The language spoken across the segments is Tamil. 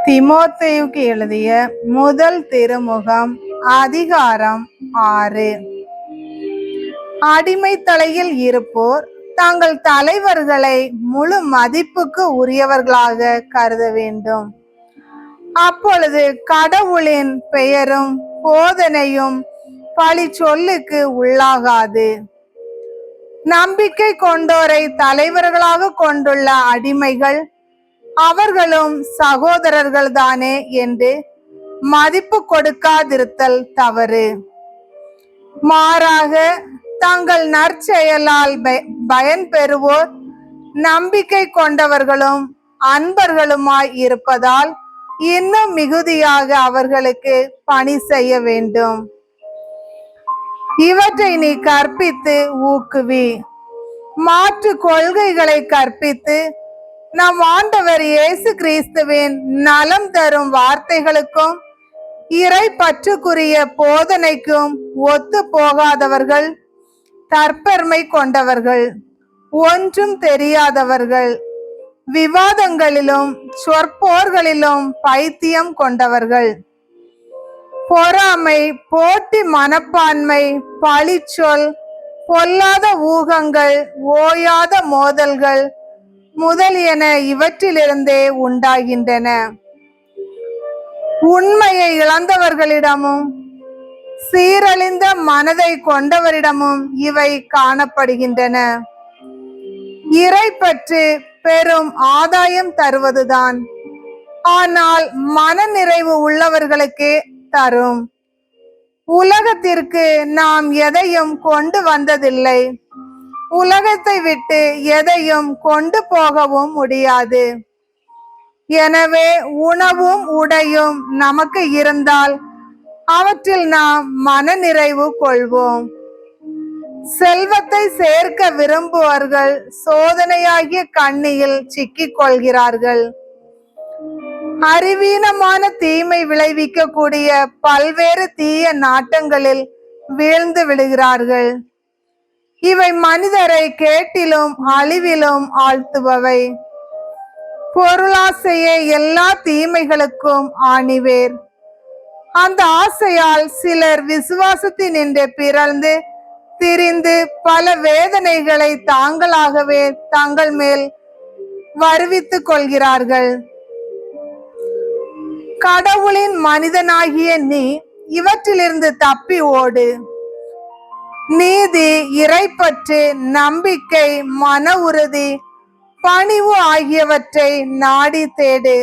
தீமோத்தேயுக்கு எழுதிய முதல் திருமுகம் அதிகாரம் 6. அடிமை தலையில் இருப்போர் தங்கள் தலைவர்களை முழு மதிப்புக்கு உரியவர்களாக கருத வேண்டும். அப்பொழுது கடவுளின் பெயரும் போதனையும் பழி சொல்லுக்கு உள்ளாகாது. நம்பிக்கை கொண்டோரை தலைவர்களாக கொண்டுள்ள அடிமைகள் அவர்களும் சகோதரர்கள் தானே என்று மதிப்பு கொடுக்காதிருத்தல் தவறு. மாறாக தங்கள் நற்செயலால் பயன் பெறுவோர் நம்பிக்கை கொண்டவர்களும் அன்பர்களுமாய் இருப்பதால் இன்னும் மிகுதியாக அவர்களுக்கு பணி செய்ய வேண்டும். இவற்றை நீ கற்பித்து ஊக்குவி. மாற்று கொள்கைகளை கற்பித்து நம் ஆண்டவர் இயேசு கிறிஸ்துவின் நலம் தரும் வார்த்தைகளுக்கும் இறை பற்றுக்குரிய போதனைக்கும் ஒத்து போகாதவர்கள், தற்பெருமை கொண்டவர்கள், ஒன்றும் தெரியாதவர்கள், விவாதங்களிலும் சொற்போர்களிலும் பைத்தியம் கொண்டவர்கள், பொறாமை, போட்டி மனப்பான்மை, பழிச்சொல், பொல்லாத ஊகங்கள், ஓயாத மோதல்கள் முதலியன இவற்றிலிருந்தே உண்டாகின்றன. உண்மையை இழந்தவர்களிடமும் சீரழிந்த மனதை கொண்டவரிடமும் இவை காணப்படுகின்றன. இறை பற்று பெரும் ஆதாயம் தருவதுதான், ஆனால் மன நிறைவு உள்ளவர்களுக்கு தரும். உலகத்திற்கு நாம் எதையும் கொண்டு வந்ததில்லை, உலகத்தை விட்டு எதையும் கொண்டு போகவும் முடியாது. எனவே உணவும் உடையும் நமக்கு இருந்தால் அவற்றில் நாம் மன நிறைவு கொள்வோம். செல்வத்தை சேர்க்க விரும்புவர்கள் சோதனையாகிய கண்ணியில் சிக்கிக் கொள்கிறார்கள். அறிவீனமான தீமை விளைவிக்கக்கூடிய பல்வேறு தீய நாட்டங்களில் வீழ்ந்து விடுகிறார்கள். இவை மனிதரை கேட்டிலும் அழிவிலும் ஆழ்த்துபவை. பொருளாசையே எல்லா தீமைகளுக்கும் ஆணிவேர். அந்த ஆசையால் சிலர் விசுவாசத்தினின்று பிறந்து திரிந்து பல வேதனைகளை தாங்களாகவே தங்கள் மேல் வருவித்துக் கொள்கிறார்கள். கடவுளின் மனிதனாகிய நீ இவற்றிலிருந்து தப்பி ஓடு. நீதி, இறைப்பற்று, நம்பிக்கை, மன உறுதி, பணிவு ஆகியவற்றை நாடி தேடு.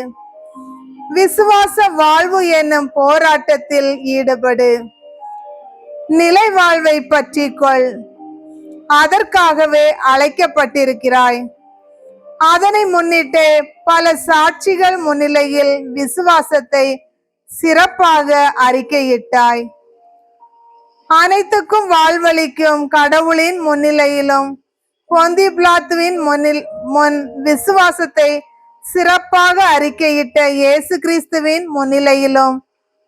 விசுவாச வாழ்வு என்னும் போராட்டத்தில் ஈடுபடு. நிலை வாழ்வை பற்றி கொள். அதற்காகவே அழைக்கப்பட்டிருக்கிறாய். அதனை முன்னிட்டு பல சாட்சிகள் முன்னிலையில் விசுவாசத்தை சிறப்பாக அறிக்கையிட்டாய். அனைத்துக்கும் வாழ்வளிக்கும் கடவுளின் முன்னிலையிலும் பொந்தி பிலாத்துவின் முன் விசுவாசத்தை சிறப்பாக அறிக்கையிட்ட இயேசு கிறிஸ்துவின் முன்னிலையிலும்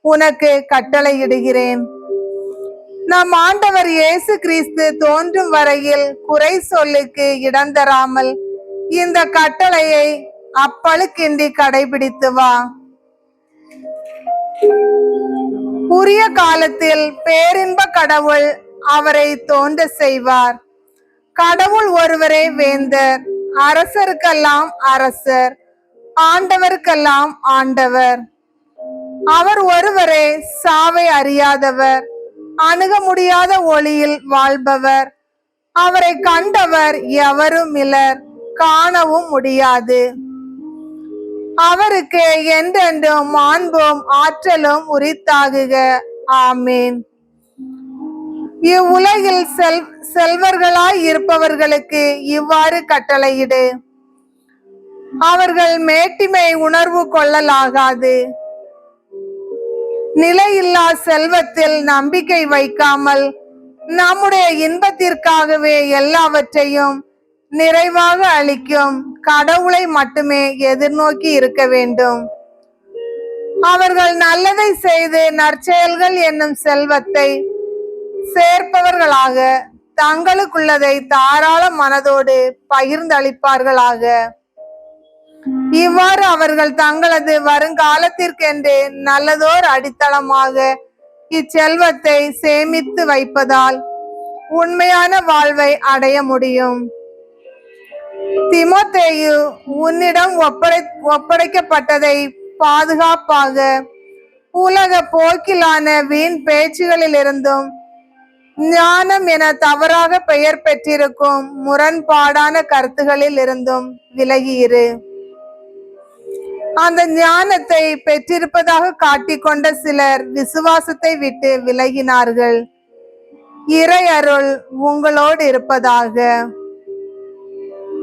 உனக்கு கட்டளையிடுகிறேன். நம் ஆண்டவர் இயேசு கிறிஸ்து தோன்றும் வரையில் குறை சொல்லுக்கு இடம் தராமல் இந்த கட்டளையை அப்பழுக்கின்றி கடைபிடித்து வா. உரிய காலத்தில் பேரின்ப கடவுள் அவரை தோன்ற செய்வார். கடவுள் ஒருவரே வேந்தர், அரசருக்கெல்லாம் அரசர், ஆண்டவருக்கெல்லாம் ஆண்டவர். அவர் ஒருவரே சாவை அறியாதவர், அணுக முடியாத ஒளியில் வாழ்பவர். அவரை கண்டவர் எவரும் இலர், காணவும் முடியாது. அவருக்கு என்றென்றும் மாண்பும் ஆற்றலும் உரித்தாகுக. ஆமீன். இவ்வுலகில் செல்வர்களாய் இருப்பவர்களுக்கு இவ்வாறு கட்டளையிடு. அவர்கள் மேட்டிமை உணர்வு கொள்ளலாகாது. நிலையில்லா செல்வத்தில் நம்பிக்கை வைக்காமல் நம்முடைய இன்பத்திற்காகவே எல்லாவற்றையும் நிறைவாக அளிக்கும் கடவுளை மட்டுமே எதிர்நோக்கி இருக்க வேண்டும். அவர்கள் நல்லதை செய்து நற்செயல்கள் என்னும் செல்வத்தை சேர்ப்பவர்களாக தங்களுக்குள்ளதை தாராள மனதோடு பகிர்ந்தளிப்பார்களாக. இவ்வாறு அவர்கள் தங்களது வருங்காலத்திற்கென்று நல்லதோர் அடித்தளமாக இச்செல்வத்தை சேமித்து வைப்பதால் உண்மையான வாழ்வை அடைய முடியும். தீமோத்தேயு, உன்னிடம் ஒப்படைக்கப்பட்டதை பாதுகாப்பாக உலக போக்கிலான வீண் பேச்சுகளிலிருந்தும் ஞானம் என தவறாக பெயர் பெற்றிருக்கும் முரண்பாடான கருத்துகளில் இருந்தும் விலகியிரு. அந்த ஞானத்தை பெற்றிருப்பதாக காட்டிக்கொண்ட சிலர் விசுவாசத்தை விட்டு விலகினார்கள். இறை அருள் உங்களோடு இருப்பதாக.